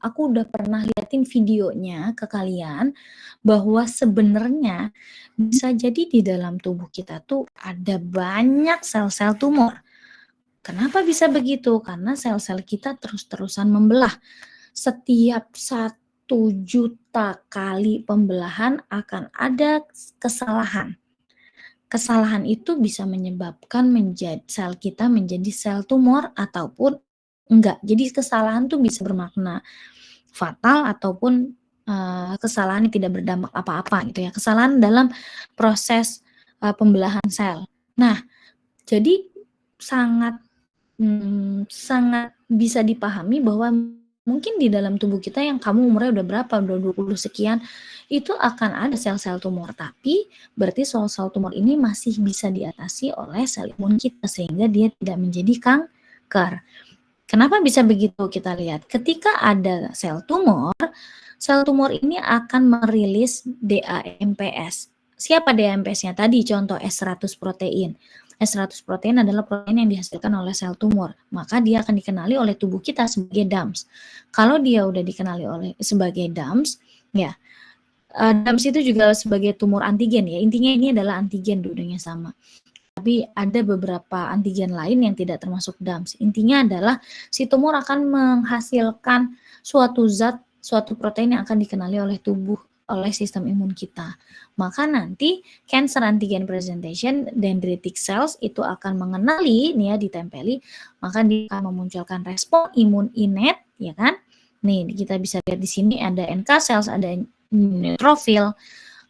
aku udah pernah liatin videonya ke kalian, bahwa sebenarnya bisa jadi di dalam tubuh kita tuh ada banyak sel-sel tumor. Kenapa bisa begitu? Karena sel-sel kita terus-terusan membelah. Setiap 1 juta kali pembelahan akan ada kesalahan. Kesalahan itu bisa menyebabkan sel kita menjadi sel tumor ataupun enggak. Jadi kesalahan tuh bisa bermakna fatal ataupun kesalahan yang tidak berdampak apa-apa gitu ya. Kesalahan dalam proses pembelahan sel. Nah, jadi sangat sangat bisa dipahami bahwa mungkin di dalam tubuh kita yang kamu umurnya udah berapa, udah 20 sekian, itu akan ada sel-sel tumor. Tapi berarti sel-sel tumor ini masih bisa diatasi oleh sel imun kita sehingga dia tidak menjadi kanker. Kenapa bisa begitu? Kita lihat, ketika ada sel tumor ini akan merilis DAMPS. Siapa DAMPS-nya? Tadi contoh S100 protein. S100 protein adalah protein yang dihasilkan oleh sel tumor. Maka dia akan dikenali oleh tubuh kita sebagai DAMS. Kalau dia udah dikenali sebagai DAMS, ya DAMS itu juga sebagai tumor antigen ya. Intinya ini adalah antigen dua-duanya sama. Tapi ada beberapa antigen lain yang tidak termasuk DAMS. Intinya adalah si tumor akan menghasilkan suatu protein yang akan dikenali oleh tubuh, oleh sistem imun kita. Maka nanti cancer antigen presentation dendritic cells itu akan mengenali nih ya, ditempeli, maka dia akan memunculkan respon imun innate, ya kan? Nih kita bisa lihat di sini ada NK cells, ada neutrophil.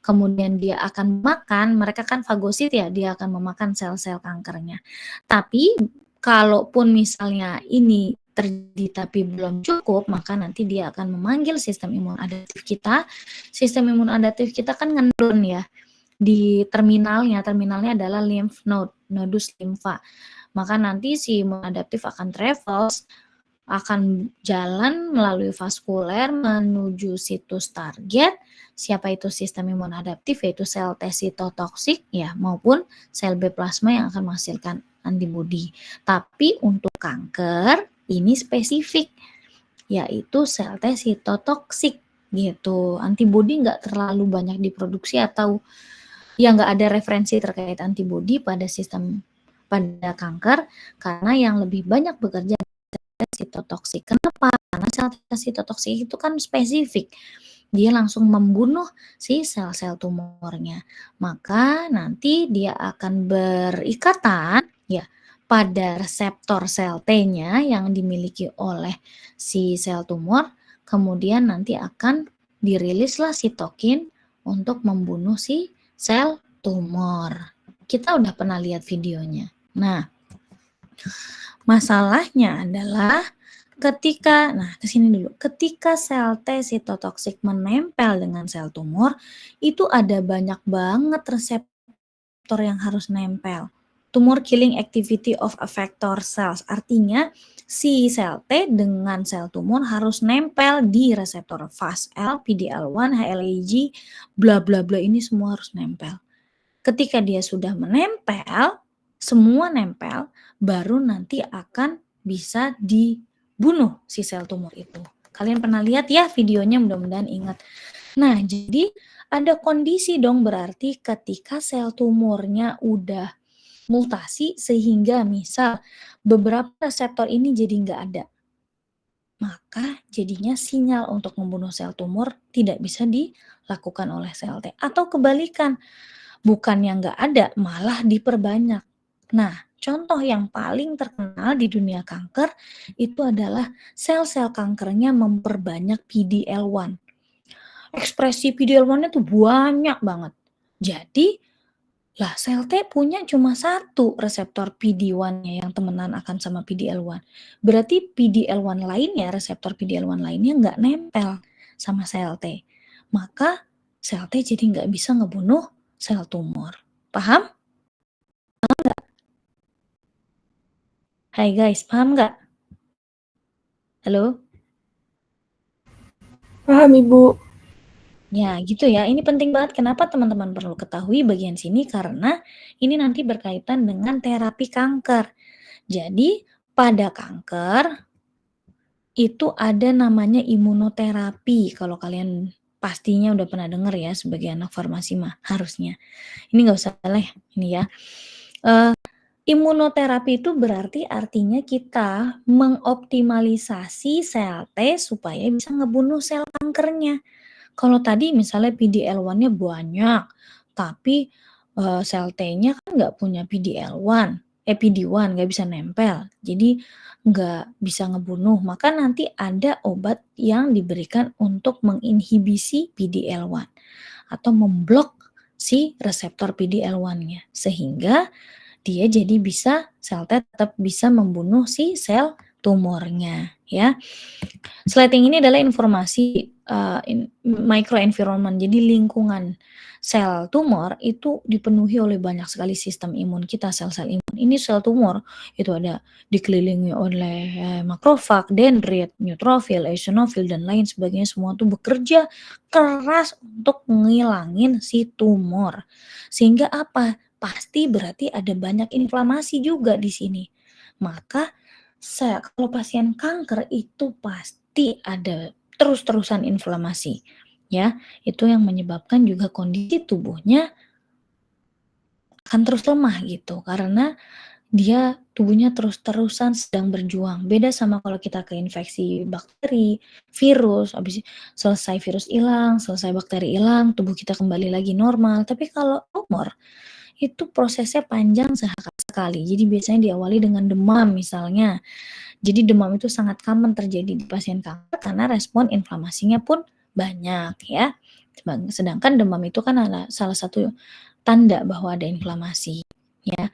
Kemudian dia akan makan, mereka kan fagosit ya, dia akan memakan sel-sel kankernya. Tapi kalaupun misalnya ini terjadi tapi belum cukup, maka nanti dia akan memanggil sistem imun adaptif kita. Sistem imun adaptif kita kan ngendon ya di terminalnya adalah lymph node, nodus limfa. Maka nanti si imun adaptif akan travels, akan jalan melalui vaskuler menuju situs target. Siapa itu sistem imun adaptif? Yaitu sel T sitotoksik ya, maupun sel B plasma yang akan menghasilkan antibodi. Tapi untuk kanker ini spesifik, yaitu sel T sitotoksik gitu. Antibodi nggak terlalu banyak diproduksi atau ya nggak ada referensi terkait antibodi pada kanker, karena yang lebih banyak bekerja sitotoksik. Kenapa? Karena sel sitotoksik itu kan spesifik. Dia langsung membunuh si sel-sel tumornya. Maka nanti dia akan berikatan ya pada reseptor sel T-nya yang dimiliki oleh si sel tumor. Kemudian nanti akan dirilislah sitokin untuk membunuh si sel tumor. Kita udah pernah lihat videonya. Nah, masalahnya adalah ketika sel T sitotoksik menempel dengan sel tumor, itu ada banyak banget reseptor yang harus nempel. Tumor killing activity of effector cells, artinya si sel T dengan sel tumor harus nempel di reseptor FASL, PDL1, HLA-G, bla bla bla, ini semua harus nempel. Ketika dia sudah menempel, semua nempel, baru nanti akan bisa dibunuh si sel tumor itu. Kalian pernah lihat ya videonya, mudah-mudahan ingat. Nah, jadi ada kondisi dong berarti ketika sel tumornya udah mutasi sehingga misal beberapa reseptor ini jadi nggak ada. Maka jadinya sinyal untuk membunuh sel tumor tidak bisa dilakukan oleh sel T. Atau kebalikan, bukannya nggak ada, malah diperbanyak. Nah, contoh yang paling terkenal di dunia kanker itu adalah sel-sel kankernya memperbanyak PDL1. Ekspresi PDL1-nya tuh banyak banget. Jadi, lah sel T punya cuma satu reseptor PD1-nya yang temenan akan sama PDL1. Berarti PDL1 lainnya, reseptor PDL1 lainnya nggak nempel sama sel T. Maka sel T jadi nggak bisa ngebunuh sel tumor. Paham? Paham nggak? Hai guys, paham nggak? Halo? Paham, Ibu. Ya gitu ya, ini penting banget. Kenapa teman-teman perlu ketahui bagian sini? Karena ini nanti berkaitan dengan terapi kanker. Jadi pada kanker, itu ada namanya imunoterapi, kalau kalian pastinya udah pernah dengar ya sebagai anak farmasi mah, harusnya. Ini nggak usah leh, ini ya. Eee, Imunoterapi itu berarti artinya kita mengoptimalisasi sel T supaya bisa ngebunuh sel kankernya. Kalau tadi misalnya PD-L1-nya banyak, tapi, sel T-nya kan nggak punya PD-L1, PD-1 nggak bisa nempel, jadi nggak bisa ngebunuh, maka nanti ada obat yang diberikan untuk menginhibisi PD-L1 atau memblok si reseptor PD-L1-nya, sehingga dia jadi bisa sel T tetap bisa membunuh si sel tumornya, ya. Slating ini adalah informasi, microenvironment, jadi lingkungan sel tumor itu dipenuhi oleh banyak sekali sistem imun kita, sel-sel imun. Ini sel tumor, itu ada dikelilingi oleh, makrofag, dendrit, neutrofil, eosinofil, dan lain sebagainya, semua tuh bekerja keras untuk ngilangin si tumor. Sehingga apa? Pasti berarti ada banyak inflamasi juga di sini. Maka kalau pasien kanker itu pasti ada terus-terusan inflamasi, ya. Itu yang menyebabkan juga kondisi tubuhnya akan terus lemah gitu, karena dia tubuhnya terus-terusan sedang berjuang. Beda sama kalau kita keinfeksi bakteri, virus, habis selesai virus hilang, selesai bakteri hilang, tubuh kita kembali lagi normal. Tapi kalau tumor, itu prosesnya panjang sekali. Jadi biasanya diawali dengan demam misalnya. Jadi demam itu sangat common terjadi di pasien kanker karena respon inflamasinya pun banyak ya. Sedangkan demam itu kan adalah salah satu tanda bahwa ada inflamasi ya.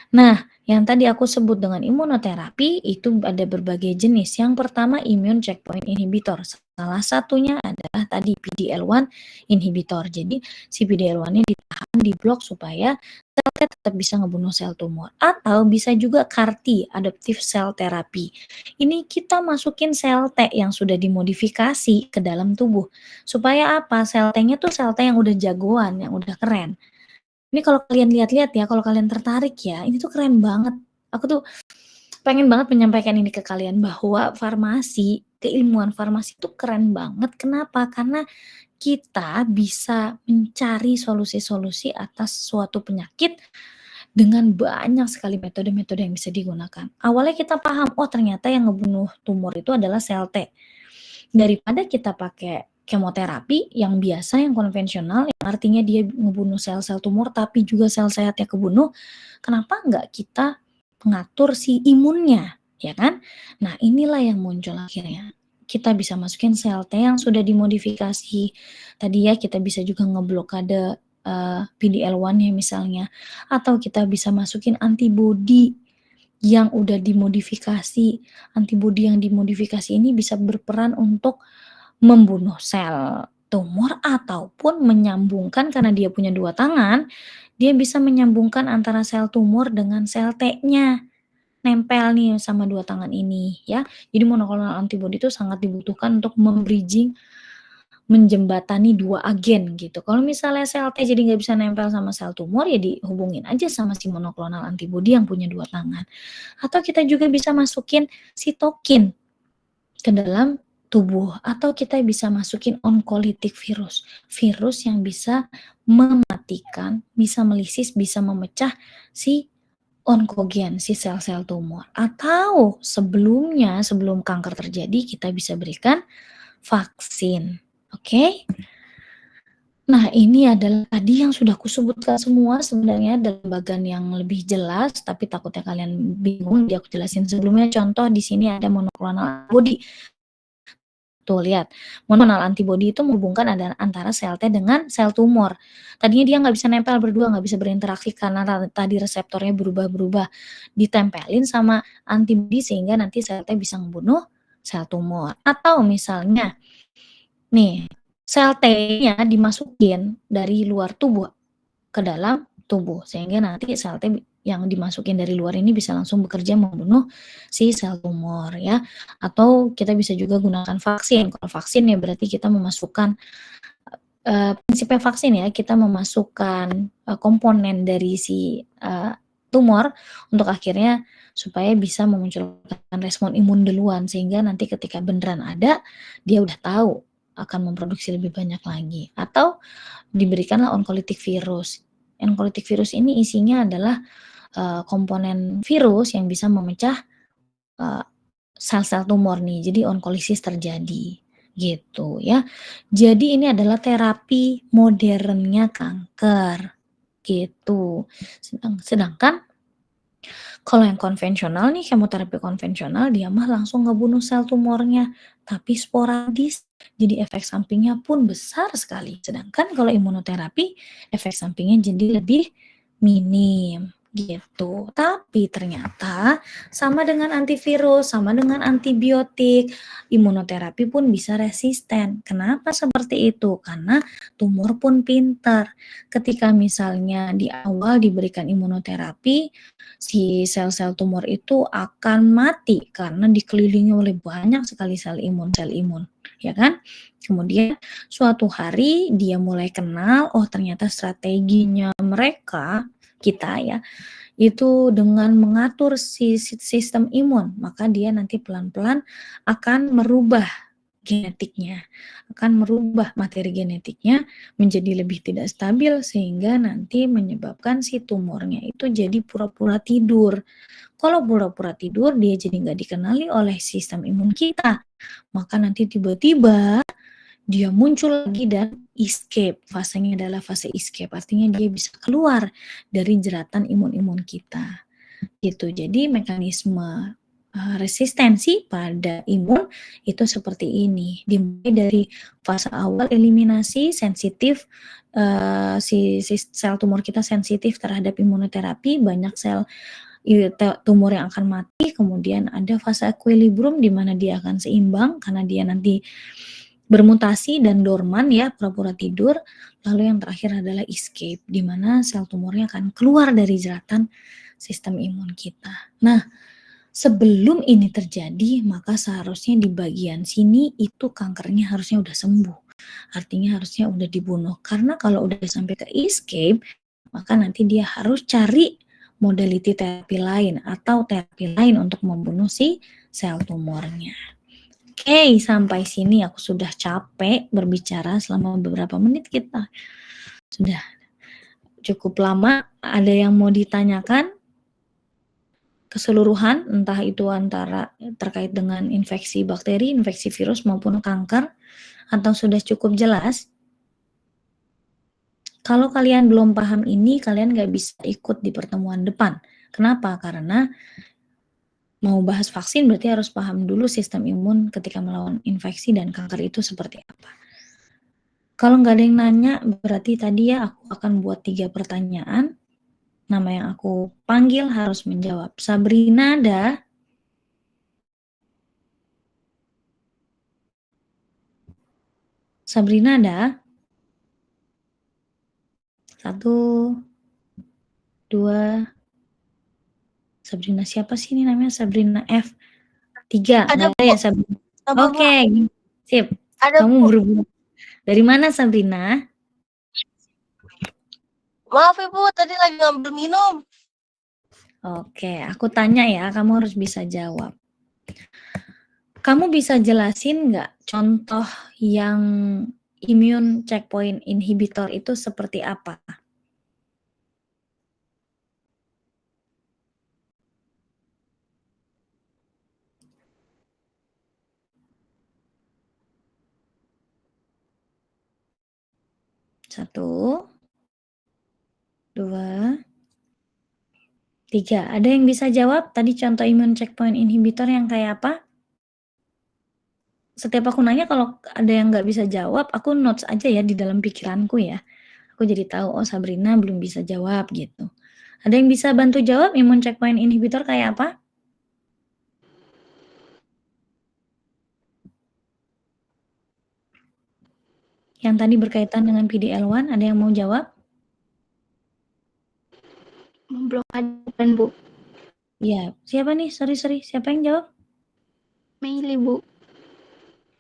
Nah, yang tadi aku sebut dengan imunoterapi itu ada berbagai jenis. Yang pertama immune checkpoint inhibitor. Salah satunya adalah tadi PD-L1 inhibitor. Jadi si PD-L1-nya ditahan, diblok supaya sel T tetap bisa ngebunuh sel tumor. Atau bisa juga CAR-T, adaptive cell therapy. Ini kita masukin sel T yang sudah dimodifikasi ke dalam tubuh. Supaya apa? Sel T-nya tuh sel T yang udah jagoan, yang udah keren. Ini kalau kalian lihat-lihat ya, kalau kalian tertarik ya, ini tuh keren banget. Aku tuh pengen banget menyampaikan ini ke kalian bahwa farmasi, keilmuan farmasi itu keren banget. Kenapa? Karena kita bisa mencari solusi-solusi atas suatu penyakit dengan banyak sekali metode-metode yang bisa digunakan. Awalnya kita paham, oh ternyata yang ngebunuh tumor itu adalah sel T. Daripada kita pakai kemoterapi yang biasa, yang konvensional, yang artinya dia ngebunuh sel-sel tumor tapi juga sel sehatnya kebunuh, kenapa nggak kita mengatur si imunnya, ya kan? Nah inilah yang muncul akhirnya. Kita bisa masukin sel T yang sudah dimodifikasi. Tadi ya kita bisa juga ngeblokade PD-L1-nya misalnya, atau kita bisa masukin antibodi yang udah dimodifikasi. Antibodi yang dimodifikasi ini bisa berperan untuk membunuh sel tumor ataupun menyambungkan, karena dia punya 2 tangan, dia bisa menyambungkan antara sel tumor dengan sel T-nya. Nempel nih sama 2 tangan ini ya. Jadi monoklonal antibody itu sangat dibutuhkan untuk menjembatani 2 agen gitu. Kalau misalnya sel T jadi nggak bisa nempel sama sel tumor, ya dihubungin aja sama si monoklonal antibody yang punya 2 tangan. Atau kita juga bisa masukin sitokin ke dalam tubuh, atau kita bisa masukin oncolytic virus. Virus yang bisa mematikan, bisa melisis, bisa memecah si onkogen, si sel-sel tumor. Atau sebelumnya, sebelum kanker terjadi, kita bisa berikan vaksin. Oke? Nah, ini adalah tadi yang sudah kusebutkan semua sebenarnya dalam bagan yang lebih jelas, tapi takutnya kalian bingung, jadi aku jelasin sebelumnya. Contoh di sini ada monoklonal antibody. Tuh lihat, monoklonal antibody itu menghubungkan antara sel T dengan sel tumor. Tadinya dia nggak bisa nempel berdua, nggak bisa berinteraksi karena tadi reseptornya berubah-berubah. Ditempelin sama antibody sehingga nanti sel T bisa membunuh sel tumor. Atau misalnya, nih, sel T-nya dimasukin dari luar tubuh ke dalam tubuh, sehingga nanti sel T yang dimasukin dari luar ini bisa langsung bekerja membunuh si sel tumor ya. Atau kita bisa juga gunakan vaksin. Kalau vaksin ya berarti kita memasukkan prinsipnya vaksin ya, kita memasukkan komponen dari si tumor untuk akhirnya supaya bisa memunculkan respon imun duluan, sehingga nanti ketika beneran ada, dia udah tahu akan memproduksi lebih banyak lagi. Atau diberikanlah oncolytic virus. Oncolytic virus ini isinya adalah komponen virus yang bisa memecah sel-sel tumor nih, jadi onkolisis terjadi, gitu ya. Jadi ini adalah terapi modernnya kanker, gitu. Sedangkan kalau yang konvensional nih, kemoterapi konvensional, dia mah langsung ngebunuh sel tumornya, tapi sporadis, jadi efek sampingnya pun besar sekali. Sedangkan kalau imunoterapi, efek sampingnya jadi lebih minim, gitu. Tapi ternyata sama dengan antivirus, sama dengan antibiotik, imunoterapi pun bisa resisten. Kenapa seperti itu? Karena tumor pun pintar. Ketika misalnya di awal diberikan imunoterapi, si sel-sel tumor itu akan mati karena dikelilingi oleh banyak sekali sel imun, ya kan? Kemudian suatu hari dia mulai kenal, oh ternyata strateginya mereka, kita ya, itu dengan mengatur si sistem imun, maka dia nanti pelan-pelan akan merubah genetiknya, akan merubah materi genetiknya menjadi lebih tidak stabil sehingga nanti menyebabkan si tumornya itu jadi pura-pura tidur. Kalau pura-pura tidur dia jadi nggak dikenali oleh sistem imun kita, maka nanti tiba-tiba dia muncul lagi dan escape. Fasenya adalah fase escape, artinya dia bisa keluar dari jeratan imun-imun kita. Gitu. Jadi mekanisme resistensi pada imun itu seperti ini. Dimulai dari fase awal eliminasi sensitif, si sel tumor kita sensitif terhadap imunoterapi, banyak sel tumor yang akan mati, kemudian ada fase equilibrium di mana dia akan seimbang karena dia nanti bermutasi dan dorman ya, pura-pura tidur. Lalu yang terakhir adalah escape, di mana sel tumornya akan keluar dari jeratan sistem imun kita. Nah, sebelum ini terjadi, maka seharusnya di bagian sini itu kankernya harusnya udah sembuh. Artinya harusnya udah dibunuh. Karena kalau udah sampai ke escape, maka nanti dia harus cari modaliti terapi lain atau terapi lain untuk membunuh si sel tumornya. Oke, sampai sini aku sudah capek berbicara selama beberapa menit kita. Sudah cukup lama. Ada yang mau ditanyakan? Keseluruhan, entah itu antara terkait dengan infeksi bakteri, infeksi virus maupun kanker, atau sudah cukup jelas? Kalau kalian belum paham ini, kalian nggak bisa ikut di pertemuan depan. Kenapa? Karena mau bahas vaksin berarti harus paham dulu sistem imun ketika melawan infeksi dan kanker itu seperti apa. Kalau nggak ada yang nanya, berarti tadi ya aku akan buat 3 pertanyaan. Nama yang aku panggil harus menjawab. Sabrina ada? Sabrina ada? 1, 2. Sabrina siapa sih ini namanya? Sabrina F. 3, nggak ada ya Sabrina? Oke, sip. Ada, Kamu Bu. buru-buru. Dari mana Sabrina? Maaf Ibu, tadi lagi ngambil minum. Oke, aku tanya ya, kamu harus bisa jawab. Kamu bisa jelasin nggak contoh yang immune checkpoint inhibitor itu seperti apa? Satu, 2, 3. Ada yang bisa jawab tadi contoh immune checkpoint inhibitor yang kayak apa? Setiap aku nanya kalau ada yang nggak bisa jawab, aku notes aja ya di dalam pikiranku ya. Aku jadi tahu, oh Sabrina belum bisa jawab gitu. Ada yang bisa bantu jawab immune checkpoint inhibitor kayak apa? Yang tadi berkaitan dengan PD-L1, ada yang mau jawab? Memblokade, Bu. Iya, siapa nih? Sorry, siapa yang jawab? Mili, Bu.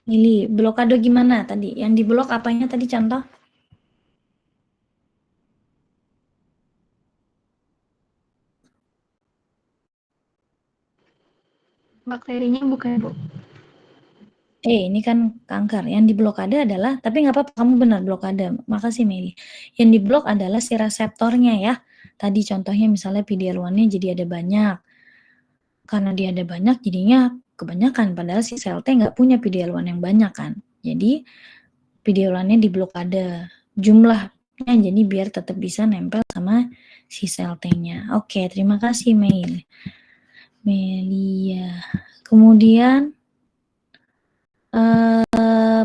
Mili, blokade gimana tadi? Yang diblok apanya tadi contoh? Bakterinya bukan, Bu. Ini kan kanker. Yang diblokade adalah, tapi nggak apa-apa, kamu benar blokade. Makasih Meli. Yang diblok adalah si reseptornya ya. Tadi contohnya misalnya PD-L1-nya jadi ada banyak. Karena dia ada banyak, jadinya kebanyakan. Padahal si sel T nggak punya PD-L1 yang banyak kan. Jadi PD-L1-nya diblokade. Jumlahnya jadi biar tetap bisa nempel sama si sel T-nya. Oke, terima kasih Meli. Melia. Kemudian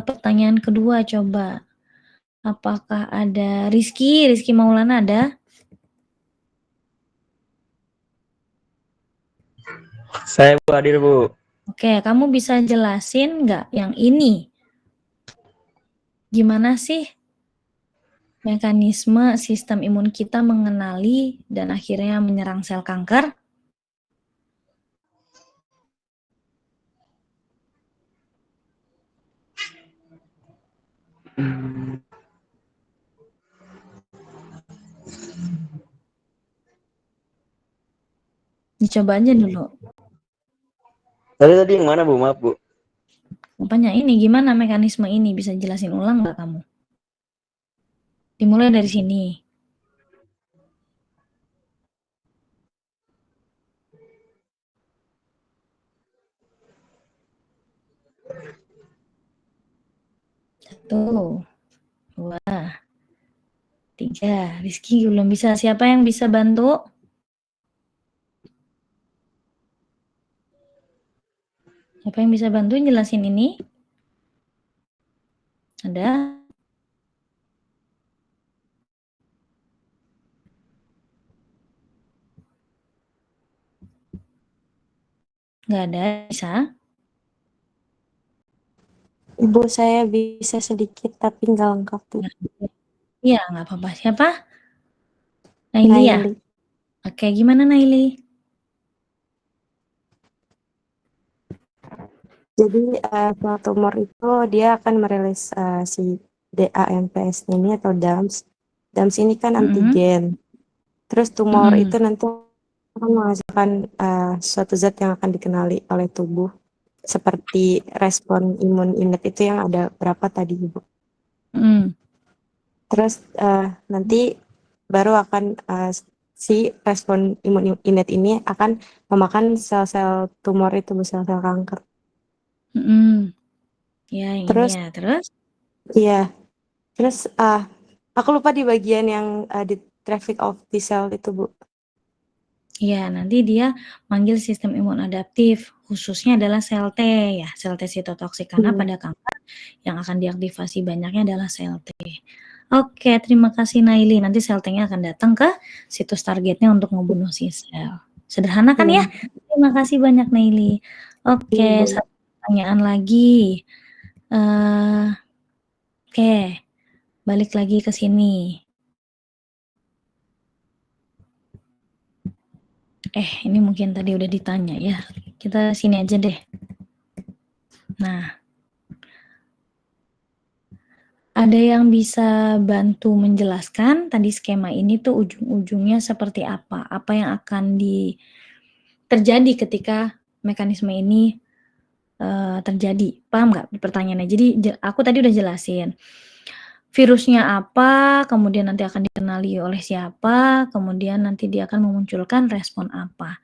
pertanyaan kedua coba. Apakah ada Rizky Maulana ada? Saya Bu hadir Bu. Oke, kamu bisa jelasin nggak yang ini? Gimana sih mekanisme sistem imun kita mengenali dan akhirnya menyerang sel kanker? Dicoba aja dulu. Tadi yang mana Bu? Maaf Bu. Apanya ini? Gimana mekanisme ini? Bisa jelasin ulang nggak kamu? Dimulai dari sini. Satu, dua, tiga. Rizky belum bisa. Siapa yang bisa bantu? Siapa yang bisa bantu jelasin ini? Ada? Nggak ada? Bisa? Ibu, saya bisa sedikit tapi nggak lengkap, Bu. Iya, nggak apa-apa. Siapa? Naili ya? Naili. Oke, gimana Naili? Jadi sel tumor itu dia akan merilis si DAMPS ini atau DAMS. DAMS ini kan antigen. Terus tumor itu nanti akan menghasilkan suatu zat yang akan dikenali oleh tubuh. Seperti respon imun innate itu yang ada berapa tadi, Ibu. Terus nanti baru akan si respon imun innate ini akan memakan sel-sel tumor itu, sel-sel kanker. Ya, yang Terus, ini ya. Terus? iya. Terus aku lupa di bagian yang di traffic of T cell itu, Bu. Iya, nanti dia manggil sistem imun adaptif, khususnya adalah sel T ya, sel T sitotoksik. Karena pada kanker yang akan diaktifasi banyaknya adalah sel T. Oke, terima kasih Naili. Nanti sel T-nya akan datang ke situs targetnya untuk membunuh si sel. Sederhana kan ya? Terima kasih banyak Naili. Oke, satu pertanyaan lagi. Oke, balik lagi ke sini. Ini mungkin tadi udah ditanya ya. Kita sini aja deh. Nah, ada yang bisa bantu menjelaskan tadi skema ini tuh ujung-ujungnya seperti apa? Apa yang akan terjadi ketika mekanisme ini terjadi? Paham nggak pertanyaannya? Jadi aku tadi udah jelasin. Virusnya apa, kemudian nanti akan dikenali oleh siapa, kemudian nanti dia akan memunculkan respon apa.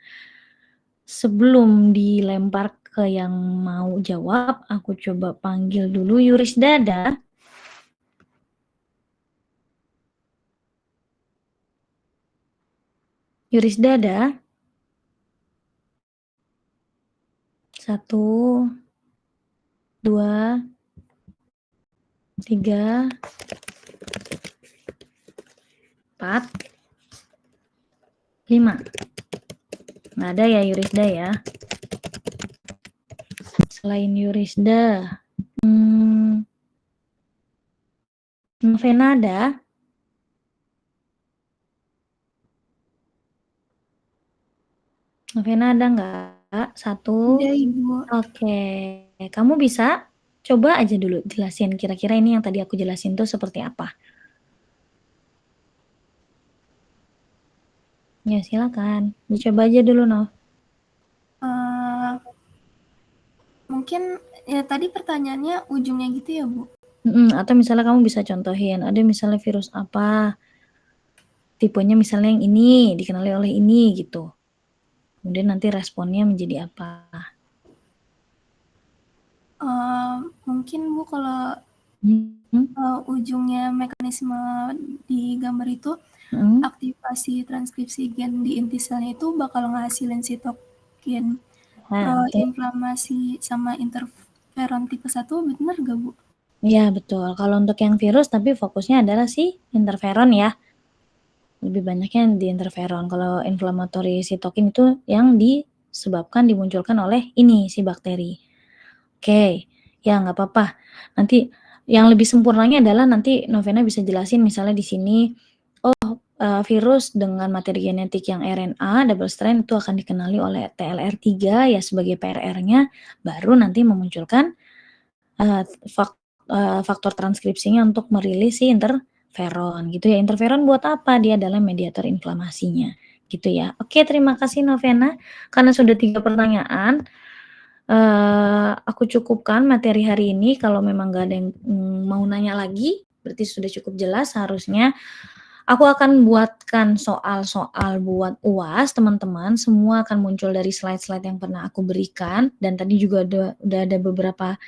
Sebelum dilempar ke yang mau jawab, aku coba panggil dulu Yurisdada. Yurisdada. 1, 2, 3, 4, 5. Nggak ada ya Yurisda ya. Selain Yurisda, Novena ada? Novena ada nggak? 1. Ada, Ibu. Oke, kamu bisa coba aja dulu jelasin kira-kira ini yang tadi aku jelasin tuh seperti apa. Ya silakan, dicoba aja dulu Nov. Mungkin ya tadi pertanyaannya ujungnya gitu ya, Bu? Atau misalnya kamu bisa contohin, ada misalnya virus apa, tipenya misalnya yang ini, dikenali oleh ini gitu. Kemudian nanti responnya menjadi apa. Mungkin Bu kalau Hmm. ujungnya mekanisme di gambar itu aktivasi transkripsi gen di inti selnya itu bakal ngehasilin sitokin proinflamasi sama interferon tipe 1, bener gak Bu? Iya betul, kalau untuk yang virus tapi fokusnya adalah si interferon ya. Lebih banyaknya di interferon. Kalau inflammatory cytokine itu yang disebabkan dimunculkan oleh ini si bakteri. Oke, ya nggak apa-apa. Nanti yang lebih sempurnanya adalah nanti Novena bisa jelasin misalnya di sini, virus dengan materi genetik yang RNA double strand itu akan dikenali oleh TLR3 ya sebagai PRR-nya, baru nanti memunculkan faktor transkripsinya untuk merilis si interferon gitu ya. Interferon buat apa? Dia adalah mediator inflamasinya gitu ya. Oke, terima kasih Novena. Karena sudah 3 pertanyaan, aku cukupkan materi hari ini. Kalau memang nggak ada yang mau nanya lagi, berarti sudah cukup jelas harusnya. Aku akan buatkan soal-soal buat UAS teman-teman, semua akan muncul dari slide-slide yang pernah aku berikan, dan tadi juga udah ada beberapa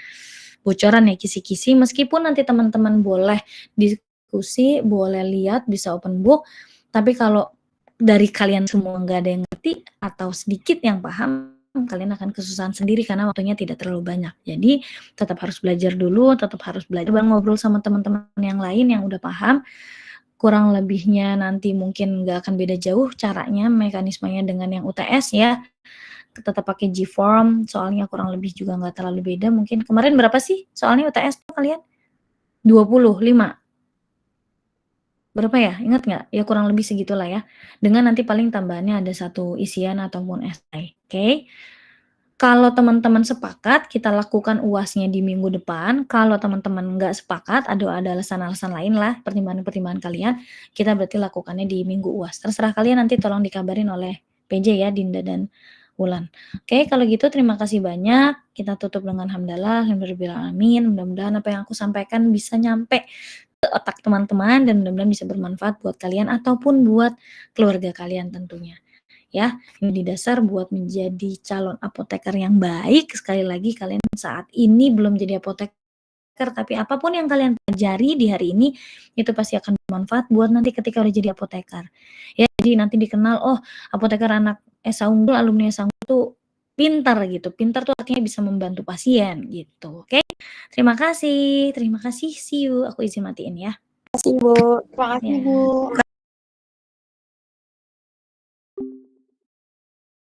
bocoran ya, kisi-kisi, meskipun nanti teman-teman boleh diskusi, boleh lihat, bisa open book, tapi kalau dari kalian semua nggak ada yang ngerti atau sedikit yang paham, kalian akan kesusahan sendiri karena waktunya tidak terlalu banyak. Jadi tetap harus belajar dulu, tetap harus belajar ngobrol sama teman-teman yang lain yang udah paham. Kurang lebihnya nanti mungkin nggak akan beda jauh caranya, mekanismenya dengan yang UTS ya. Tetap pakai G-form, soalnya kurang lebih juga nggak terlalu beda. Mungkin kemarin berapa sih soalnya UTS tuh kalian? 25? Berapa ya? Ingat nggak? Ya kurang lebih segitulah ya. Dengan nanti paling tambahannya ada 1 isian ataupun esai. Oke? Kalau teman-teman sepakat, kita lakukan UAS-nya di minggu depan. Kalau teman-teman nggak sepakat, ada alasan-alasan lain lah, pertimbangan-pertimbangan kalian, kita berarti lakukannya di minggu UAS. Terserah kalian, nanti tolong dikabarin oleh PJ ya, Dinda dan Wulan. Oke, kalau gitu terima kasih banyak. Kita tutup dengan hamdalah, alhamdulillahirrahmanirrahim. Mudah-mudahan apa yang aku sampaikan bisa nyampe ke otak teman-teman dan mudah-mudahan bisa bermanfaat buat kalian ataupun buat keluarga kalian tentunya. Ya, ini dasar buat menjadi calon apoteker yang baik. Sekali lagi kalian saat ini belum jadi apoteker, tapi apapun yang kalian pelajari di hari ini itu pasti akan bermanfaat buat nanti ketika udah jadi apoteker. Ya, jadi nanti dikenal, oh apoteker anak Esa Unggul, alumni Esa Unggul tuh pintar gitu. Pintar tuh artinya bisa membantu pasien gitu. Oke. Terima kasih. See you. Aku izin matiin ya. Terima kasih Bu. Terima kasih Ya. Bu.